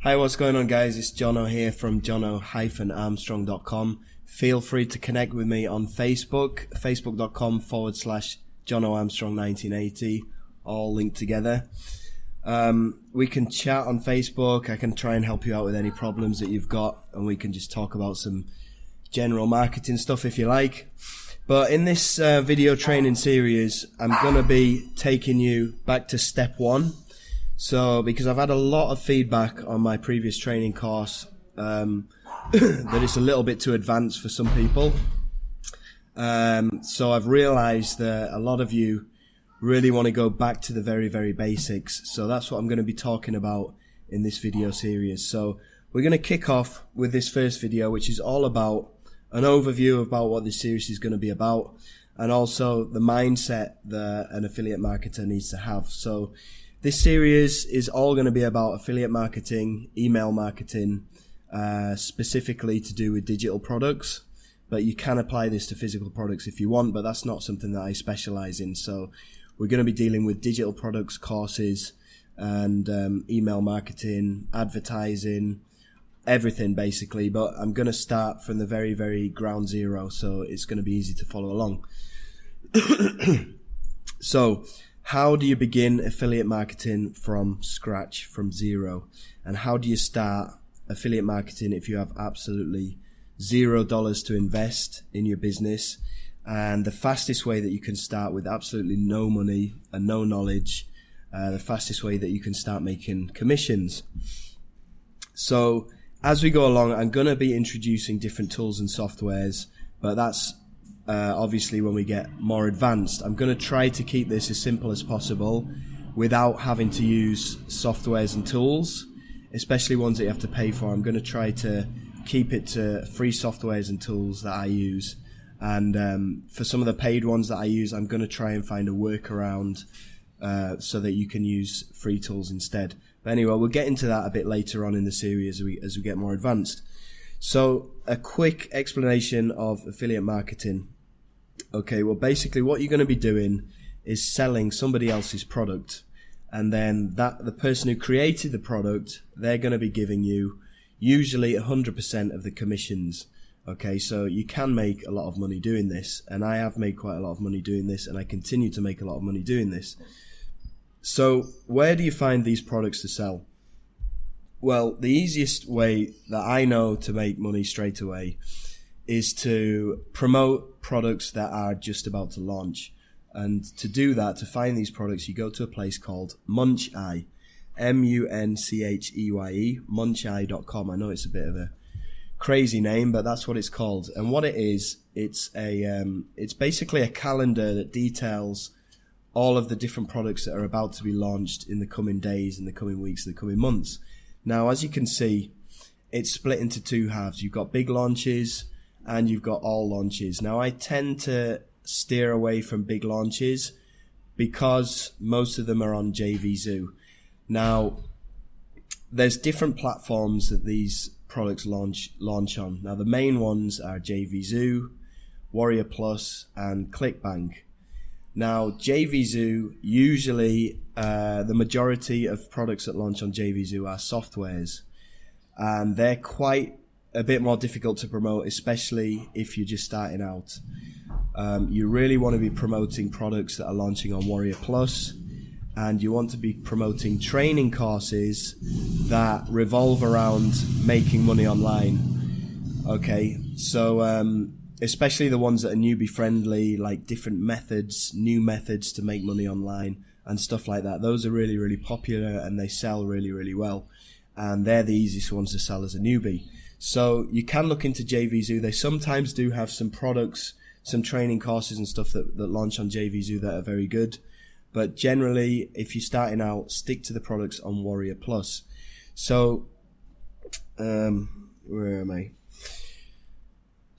Hi, what's going on, guys? It's Jono here from jono-armstrong.com. Feel free to connect with me on Facebook, facebook.com/JonoArmstrong1980, all linked together. We can chat on Facebook. I can try and help you out with any problems that you've got, and we can just talk about some general marketing stuff if you like. But in this video training series, I'm going to be taking you back to step one. So, because I've had a lot of feedback on my previous training course that it's a little bit too advanced for some people. So I've realized that a lot of you really want to go back to the very, very basics. So that's what I'm going to be talking about in this video series. So we're going to kick off with this first video, which is all about an overview about what this series is going to be about, and also the mindset that an affiliate marketer needs to have. So this series is all going to be about affiliate marketing, email marketing, specifically to do with digital products. But you can apply this to physical products if you want, but that's not something that I specialize in. So we're going to be dealing with digital products, courses, and email marketing, advertising, everything basically. But I'm going to start from the very, very ground zero, so it's going to be easy to follow along. So, how do you begin affiliate marketing from scratch, from zero? And how do you start affiliate marketing if you have absolutely $0 to invest in your business? And the fastest way that you can start with absolutely no money and no knowledge, the fastest way that you can start making commissions. So as we go along, I'm going to be introducing different tools and softwares, but that's obviously when we get more advanced. I'm going to try to keep this as simple as possible without having to use softwares and tools, especially ones that you have to pay for. I'm going to try to keep it to free softwares and tools that I use. And for some of the paid ones that I use, I'm going to try and find a workaround so that you can use free tools instead. But anyway, we'll get into that a bit later on in the series as we get more advanced. So a quick explanation of affiliate marketing. Okay, well basically what you're going to be doing is selling somebody else's product, and then the person who created the product, they're going to be giving you usually 100% of the commissions. Okay, so you can make a lot of money doing this, and I have made quite a lot of money doing this, and I continue to make a lot of money doing this. So where do you find these products to sell? Well, the easiest way that I know to make money straight away is to promote products that are just about to launch. And to do that, to find these products, you go to a place called Muncheye, Muncheye, muncheye.com. I know it's a bit of a crazy name, but that's what it's called. And what it is, it's basically a calendar that details all of the different products that are about to be launched in the coming days, in the coming weeks, in the coming months. Now, as you can see, it's split into two halves. You've got big launches and you've got all launches. Now, I tend to steer away from big launches because most of them are on JVZoo. Now, there's different platforms that these products launch on. Now, the main ones are JVZoo, Warrior Plus, and ClickBank. Now, JVZoo, usually the majority of products that launch on JVZoo are softwares, and they're quite a bit more difficult to promote, especially if you're just starting out. You really want to be promoting products that are launching on Warrior Plus, and you want to be promoting training courses that revolve around making money online. Okay, so especially the ones that are newbie friendly, like different methods, new methods to make money online and stuff like that. Those are really, really popular and they sell really, really well. And they're the easiest ones to sell as a newbie. So you can look into JVZoo. They sometimes do have some products, some training courses and stuff that launch on JVZoo that are very good. But generally, if you're starting out, stick to the products on Warrior Plus. So, where am I?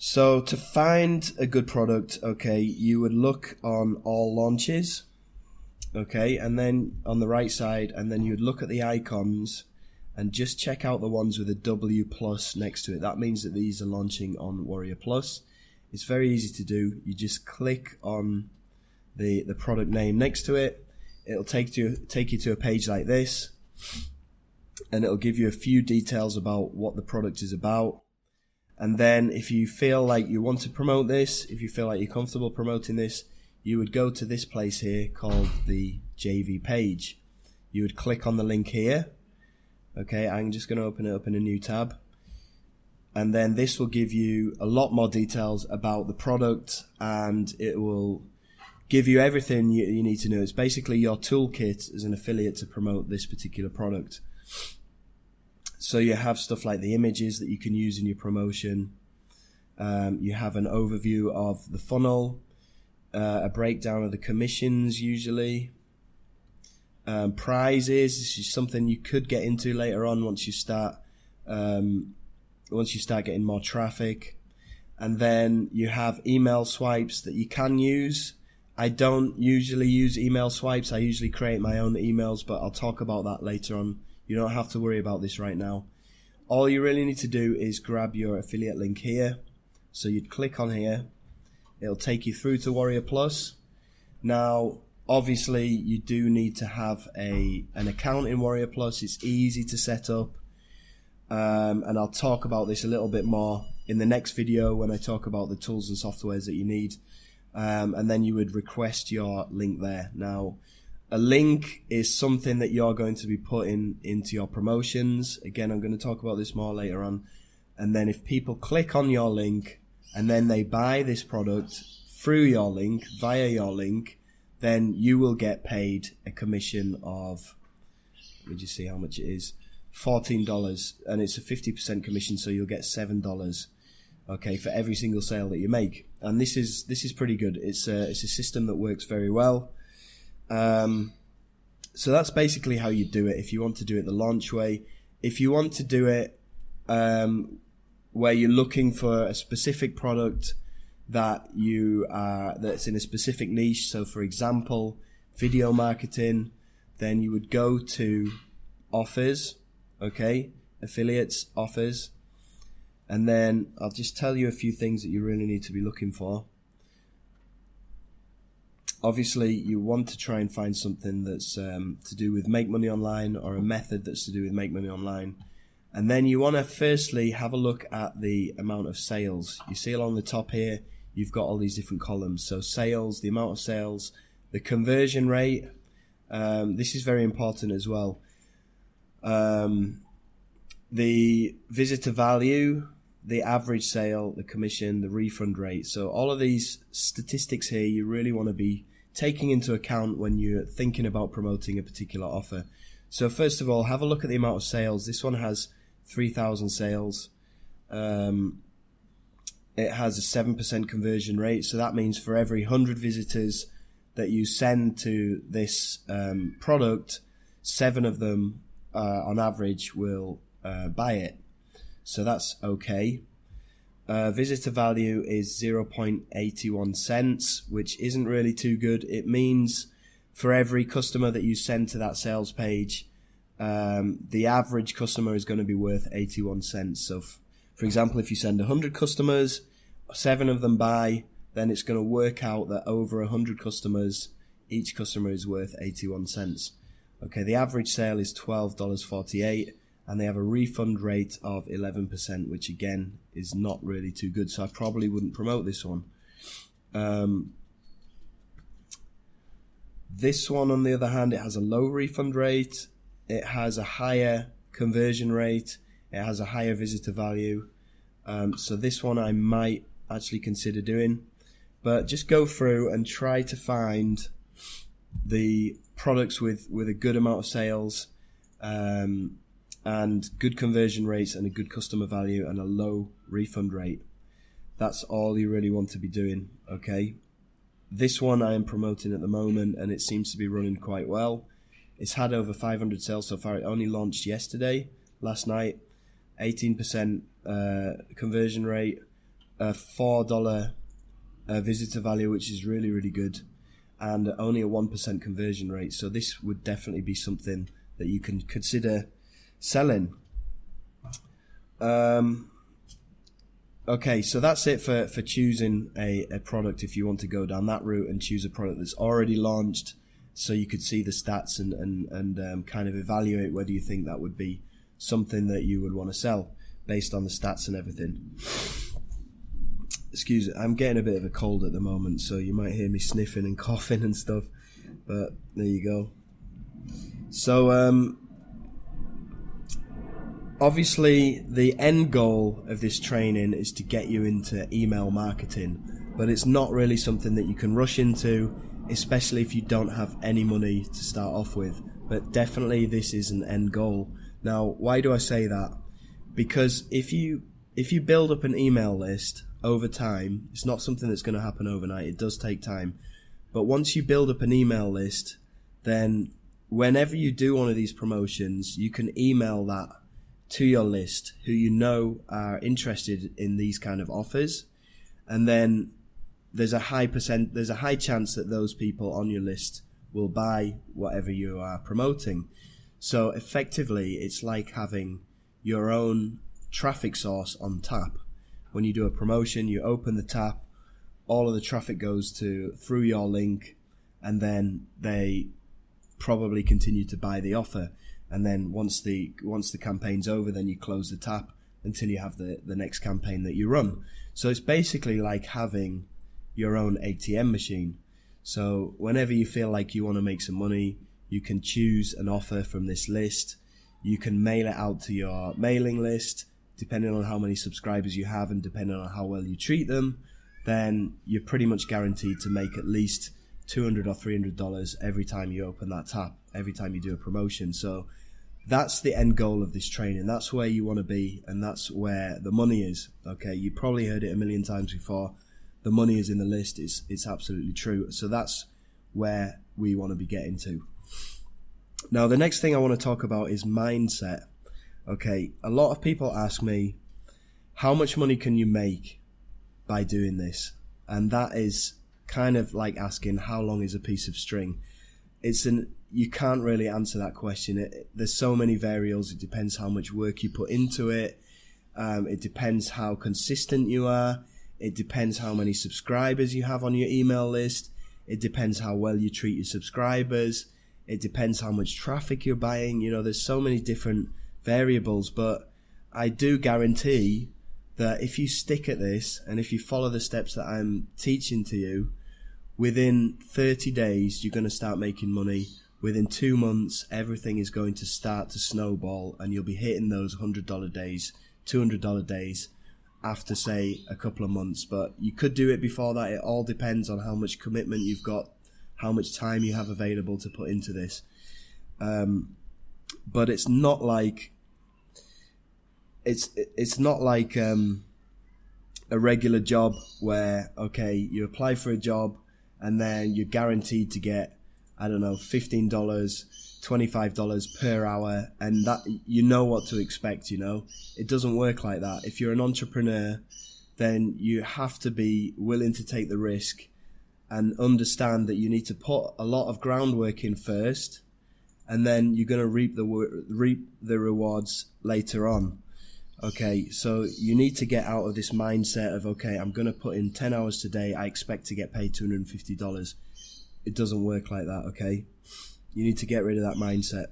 So to find a good product, okay, you would look on all launches, okay, and then on the right side, and then you would look at the icons and just check out the ones with a W plus next to it. That means that these are launching on Warrior Plus. It's very easy to do. You just click on the product name next to it. It'll take you to a page like this. and it'll give you a few details about what the product is about. And then if you feel like you want to promote this, if you feel like you're comfortable promoting this, you would go to this place here called the JV page. You would click on the link here. Okay, I'm just going to open it up in a new tab. And then this will give you a lot more details about the product, and it will give you everything you need to know. It's basically your toolkit as an affiliate to promote this particular product. So you have stuff like the images that you can use in your promotion. You have an overview of the funnel, a breakdown of the commissions usually. Prizes, this is something you could get into later on once you start getting more traffic. And then you have email swipes that you can use. I don't usually use email swipes. I usually create my own emails, but I'll talk about that later on. You don't have to worry about this right now. All you really need to do is grab your affiliate link here. So you'd click on here. It'll take you through to Warrior Plus. Now, obviously, you do need to have an account in Warrior Plus. It's easy to set up. And I'll talk about this a little bit more in the next video when I talk about the tools and softwares that you need. And then you would request your link there. Now, a link is something that you're going to be putting into your promotions. Again, I'm going to talk about this more later on. And then if people click on your link and then they buy this product through your link, via your link, then you will get paid a commission of, let me just see how much it is, $14, and it's a 50% commission, so you'll get $7, okay, for every single sale that you make. And this is pretty good. It's a system that works very well. So that's basically how you do it. If you want to do it the launch way, if you want to do it where you're looking for a specific product that's in a specific niche, so for example, video marketing, then you would go to offers, okay, affiliates, offers, and then I'll just tell you a few things that you really need to be looking for. Obviously, you want to try and find something that's to do with make money online, or a method that's to do with make money online. And then you want to firstly have a look at the amount of sales. You see along the top here, you've got all these different columns. So sales, the amount of sales, the conversion rate. This is very important as well. The visitor value, the average sale, the commission, the refund rate. So all of these statistics here you really want to be taking into account when you're thinking about promoting a particular offer. So first of all, have a look at the amount of sales. This one has 3,000 sales. It has a 7% conversion rate. So that means for every 100 visitors that you send to this product, 7 of them on average will buy it. So that's okay. Visitor value is 0.81 cents, which isn't really too good. It means for every customer that you send to that sales page, the average customer is going to be worth 81 cents. So for example, if you send 100 customers, 7 of them buy, then it's going to work out that over 100 customers, each customer is worth 81 cents. Okay, the average sale is $12.48. And they have a refund rate of 11%, which again is not really too good. So I probably wouldn't promote this one. This one, on the other hand, it has a low refund rate. It has a higher conversion rate. It has a higher visitor value. So this one I might actually consider doing. But just go through and try to find the products with a good amount of sales, and good conversion rates and a good customer value and a low refund rate. That's all you really want to be doing, okay? This one I am promoting at the moment, and it seems to be running quite well. It's had over 500 sales so far. It only launched yesterday, last night. 18% conversion rate, a $4 visitor value, which is really, really good, and only a 1% conversion rate. So this would definitely be something that you can consider selling. Okay, so that's it for choosing a product. If you want to go down that route and choose a product that's already launched, so you could see the stats and kind of evaluate whether you think that would be something that you would want to sell based on the stats and everything. Excuse me, I'm getting a bit of a cold at the moment, so you might hear me sniffing and coughing and stuff, but there you go. So obviously the end goal of this training is to get you into email marketing, but it's not really something that you can rush into, especially if you don't have any money to start off with. But definitely this is an end goal. Now, why do I say that? Because if you build up an email list over time, it's not something that's going to happen overnight. It does take time. But once you build up an email list, then whenever you do one of these promotions, you can email that to your list who you know are interested in these kind of offers, and then there's a high chance that those people on your list will buy whatever you are promoting. So effectively, it's like having your own traffic source on tap. When you do a promotion, you open the tap, all of the traffic goes through your link, and then they probably continue to buy the offer. And then once the campaign's over, then you close the tap until you have the next campaign that you run. So it's basically like having your own ATM machine. So whenever you feel like you want to make some money, you can choose an offer from this list. You can mail it out to your mailing list, depending on how many subscribers you have and depending on how well you treat them. Then you're pretty much guaranteed to make at least $200 or $300 every time you open that tap, every time you do a promotion. So that's the end goal of this training. That's where you want to be, and that's where the money is. Okay, you probably heard it a million times before. The money is in the list. It's absolutely true. So that's where we want to be getting to. Now, the next thing I want to talk about is mindset. Okay, a lot of people ask me, how much money can you make by doing this? And that is kind of like asking, how long is a piece of string? You can't really answer that question. There's so many variables. It depends how much work you put into it. It depends how consistent you are. It depends how many subscribers you have on your email list. It depends how well you treat your subscribers. It depends how much traffic you're buying. You know, there's so many different variables, but I do guarantee that if you stick at this and if you follow the steps that I'm teaching to you, within 30 days, you're going to start making money. Within 2 months, everything is going to start to snowball and you'll be hitting those $100 days, $200 days after, say, a couple of months. But you could do it before that. It all depends on how much commitment you've got, how much time you have available to put into this. But it's not like a regular job where, okay, you apply for a job and then you're guaranteed to get, I don't know, $15, $25 per hour, and that you know what to expect. You know, it doesn't work like that. If you're an entrepreneur, then you have to be willing to take the risk and understand that you need to put a lot of groundwork in first, and then you're going to reap the rewards later on. Okay, so you need to get out of this mindset of, okay, I'm going to put in 10 hours today, I expect to get paid $250. It doesn't work like that, okay? You need to get rid of that mindset.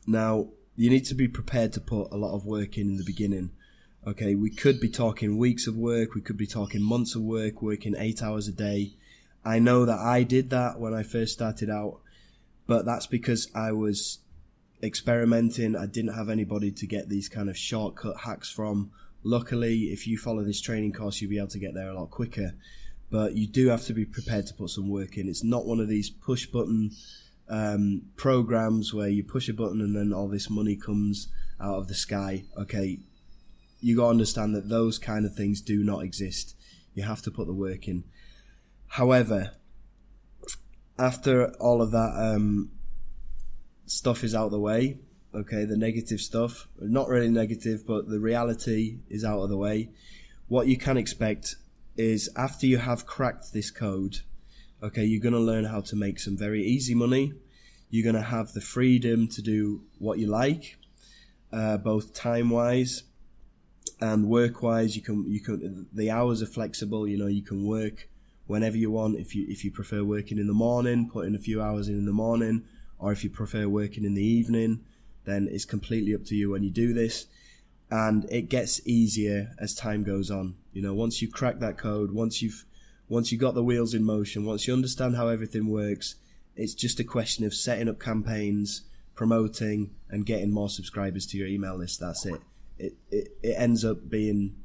Now, you need to be prepared to put a lot of work in the beginning. Okay, we could be talking weeks of work, we could be talking months of work, working 8 hours a day. I know that I did that when I first started out, but that's because I was experimenting. I didn't have anybody to get these kind of shortcut hacks from. Luckily, if you follow this training course, you'll be able to get there a lot quicker. But you do have to be prepared to put some work in. It's not one of these push button programs where you push a button and then all this money comes out of the sky. Okay, you got to understand that those kind of things do not exist. You have to put the work in. However, after all of that stuff is out of the way, okay, the negative stuff, not really negative, but the reality is out of the way, what you can expect is after you have cracked this code, okay, you're going to learn how to make some very easy money. You're going to have the freedom to do what you like, both time-wise and work-wise. You can. The hours are flexible. You know, you can work whenever you want. If you prefer working in the morning, put in a few hours in the morning, or if you prefer working in the evening, then it's completely up to you when you do this. And it gets easier as time goes on. You know, once you crack that code, once you've got the wheels in motion, once you understand how everything works, it's just a question of setting up campaigns, promoting, and getting more subscribers to your email list. That's it. It ends up being,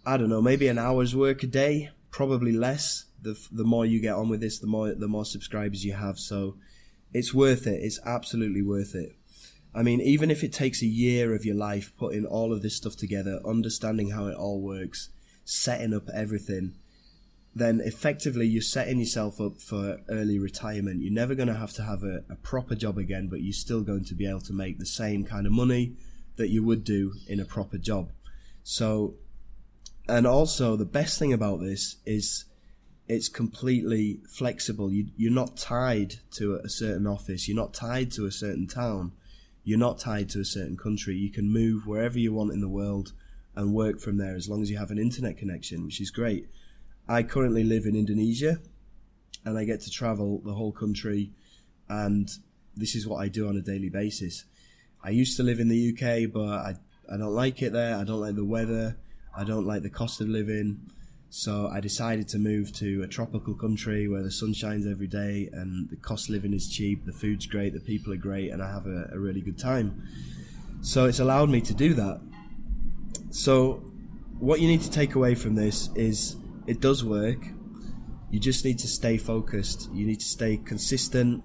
I don't know, maybe an hour's work a day, probably less. The more you get on with this, the more subscribers you have. So it's worth it. It's absolutely worth it. I mean, even if it takes a year of your life putting all of this stuff together, understanding how it all works, setting up everything, then effectively you're setting yourself up for early retirement. You're never going to have a proper job again, but you're still going to be able to make the same kind of money that you would do in a proper job. So, and also the best thing about this is it's completely flexible. You're not tied to a certain office. You're not tied to a certain town. You're not tied to a certain country. You can move wherever you want in the world and work from there as long as you have an internet connection, which is great. I currently live in Indonesia and I get to travel the whole country, and this is what I do on a daily basis. I used to live in the UK, but I don't like it there. I don't like the weather. I don't like the cost of living. So I decided to move to a tropical country where the sun shines every day and the cost of living is cheap, the food's great, the people are great, and I have a really good time. So it's allowed me to do that. So what you need to take away from this is it does work. You just need to stay focused. You need to stay consistent.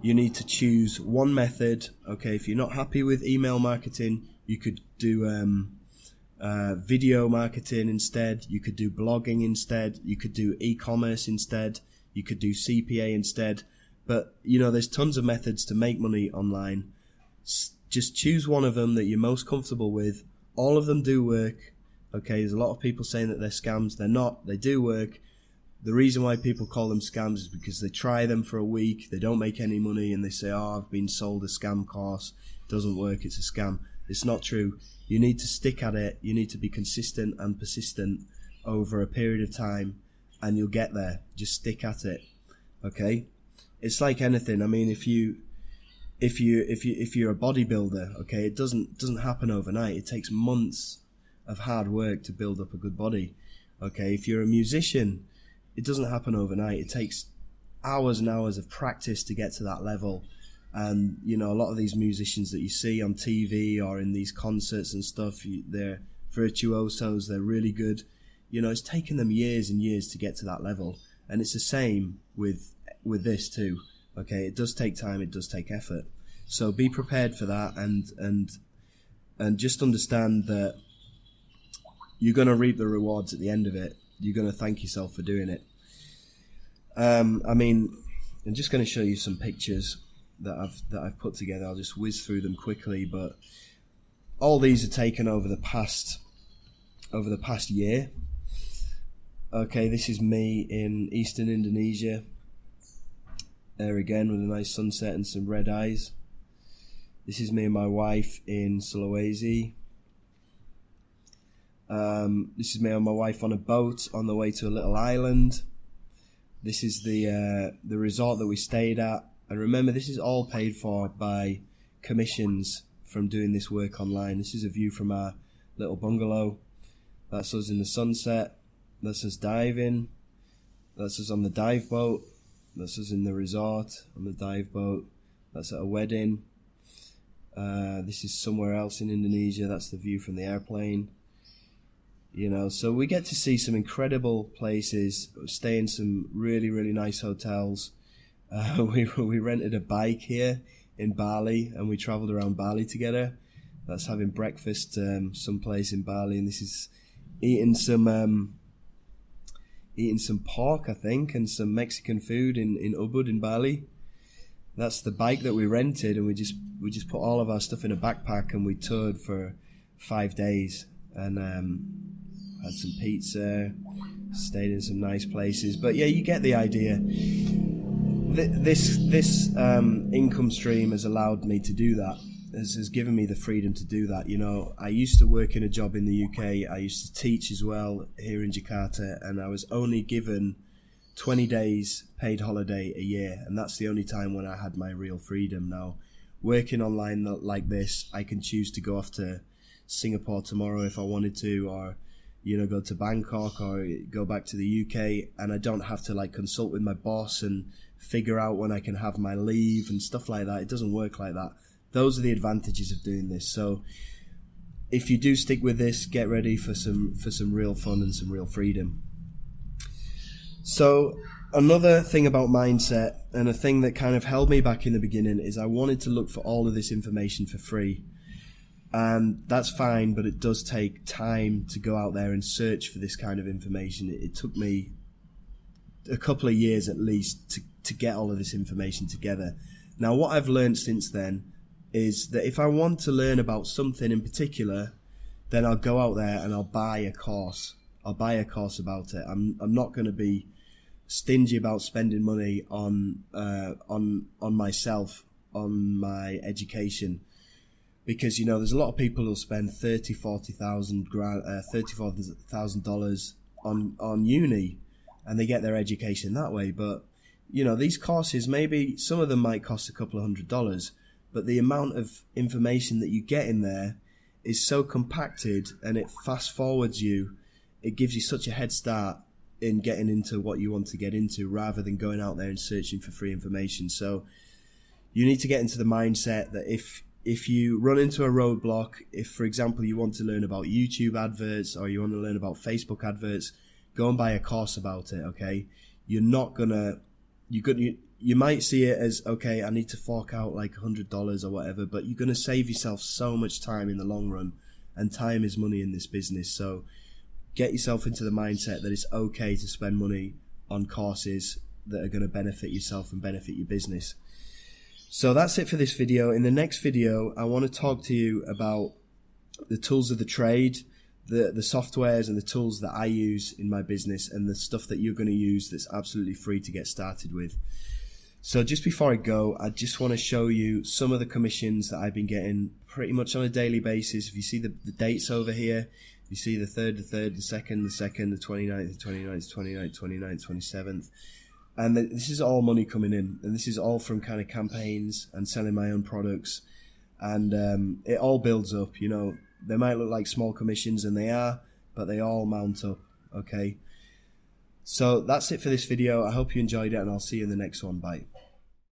You need to choose one method. Okay, if you're not happy with email marketing, you could do video marketing instead. You could do blogging instead. You could do e-commerce instead. You could do CPA instead. But, you know, there's tons of methods to make money online. Just choose one of them that you're most comfortable with. All of them do work. Okay, there's a lot of people saying that they're scams. They're not. They do work. The reason why people call them scams is because they try them for a week, they don't make any money, and they say, oh, I've been sold a scam course. It doesn't work. It's a scam. It's not true. You need to stick at it. You need to be consistent and persistent over a period of time, and you'll get there. Just stick at it. Okay? It's like anything. I mean, if you're a bodybuilder, okay, it doesn't happen overnight. It takes months of hard work to build up a good body. Okay? If you're a musician, it doesn't happen overnight. It takes hours and hours of practice to get to that level. And, you know, a lot of these musicians that you see on TV or in these concerts and stuff, they're virtuosos, they're really good. You know, it's taken them years and years to get to that level. And it's the same with this too. Okay, it does take time, it does take effort. So be prepared for that, and just understand that you're going to reap the rewards at the end of it. You're going to thank yourself for doing it. I mean, I'm just going to show you some pictures that I've put together. I'll just whiz through them quickly, but all these are taken over the past year. Okay, this is me in eastern Indonesia. There again with a nice sunset and some red eyes. This is me and my wife in Sulawesi. This is me and my wife on a boat on the way to a little island. This is the resort that we stayed at. And remember, this is all paid for by commissions from doing this work online. This is a view from our little bungalow. That's us in the sunset. That's us diving. That's us on the dive boat. That's us in the resort on the dive boat. That's at a wedding. This is somewhere else in Indonesia. That's the view from the airplane. You know, so we get to see some incredible places, stay in some really, really nice hotels. We rented a bike here in Bali, and we travelled around Bali together. That's having breakfast someplace in Bali, and this is eating some pork, I think, and some Mexican food in Ubud in Bali. That's the bike that we rented, and we just put all of our stuff in a backpack, and we toured for 5 days, and had some pizza, stayed in some nice places. But yeah, you get the idea. This income stream has allowed me to do that. Has given me the freedom to do that. You know, I used to work in a job in the UK. I used to teach as well here in Jakarta, and I was only given 20 days paid holiday a year, and that's the only time when I had my real freedom. Now, working online like this, I can choose to go off to Singapore tomorrow if I wanted to, or go to Bangkok or go back to the UK, and I don't have to like consult with my boss and figure out when I can have my leave and stuff like that. It doesn't work like that. Those are the advantages of doing this. So if you do stick with this, get ready for some real fun and some real freedom. So another thing about mindset, and a thing that kind of held me back in the beginning, is I wanted to look for all of this information for free. And that's fine, but it does take time to go out there and search for this kind of information. It took me a couple of years at least to get all of this information together. Now, what I've learned since then is that if I want to learn about something in particular, then I'll go out there and I'll buy a course. I'll buy a course about it. I'm not going to be stingy about spending money on myself, on my education. Because there's a lot of people who'll spend $30,000 on uni, and they get their education that way. But these courses, maybe some of them might cost a couple of $100, but the amount of information that you get in there is so compacted, and it fast forwards you. It gives you such a head start in getting into what you want to get into, rather than going out there and searching for free information. So you need to get into the mindset that if you run into a roadblock, if, for example, you want to learn about YouTube adverts or you want to learn about Facebook adverts, go and buy a course about it, okay? You might see it as, okay, I need to fork out like $100 or whatever, but you're going to save yourself so much time in the long run, and time is money in this business. So get yourself into the mindset that it's okay to spend money on courses that are going to benefit yourself and benefit your business. So that's it for this video. In the next video, I want to talk to you about the tools of the trade, the softwares and the tools that I use in my business, and the stuff that you're going to use that's absolutely free to get started with. So just before I go, I just want to show you some of the commissions that I've been getting pretty much on a daily basis. If you see the dates over here, you see the 3rd, the 3rd, the 2nd, the 2nd, the 29th, the 29th, 29th, 29th, 27th. And this is all money coming in, and this is all from kind of campaigns and selling my own products, and it all builds up. They might look like small commissions, and they are, but they all mount up, okay? So that's it for this video. I hope you enjoyed it, and I'll see you in the next one. Bye.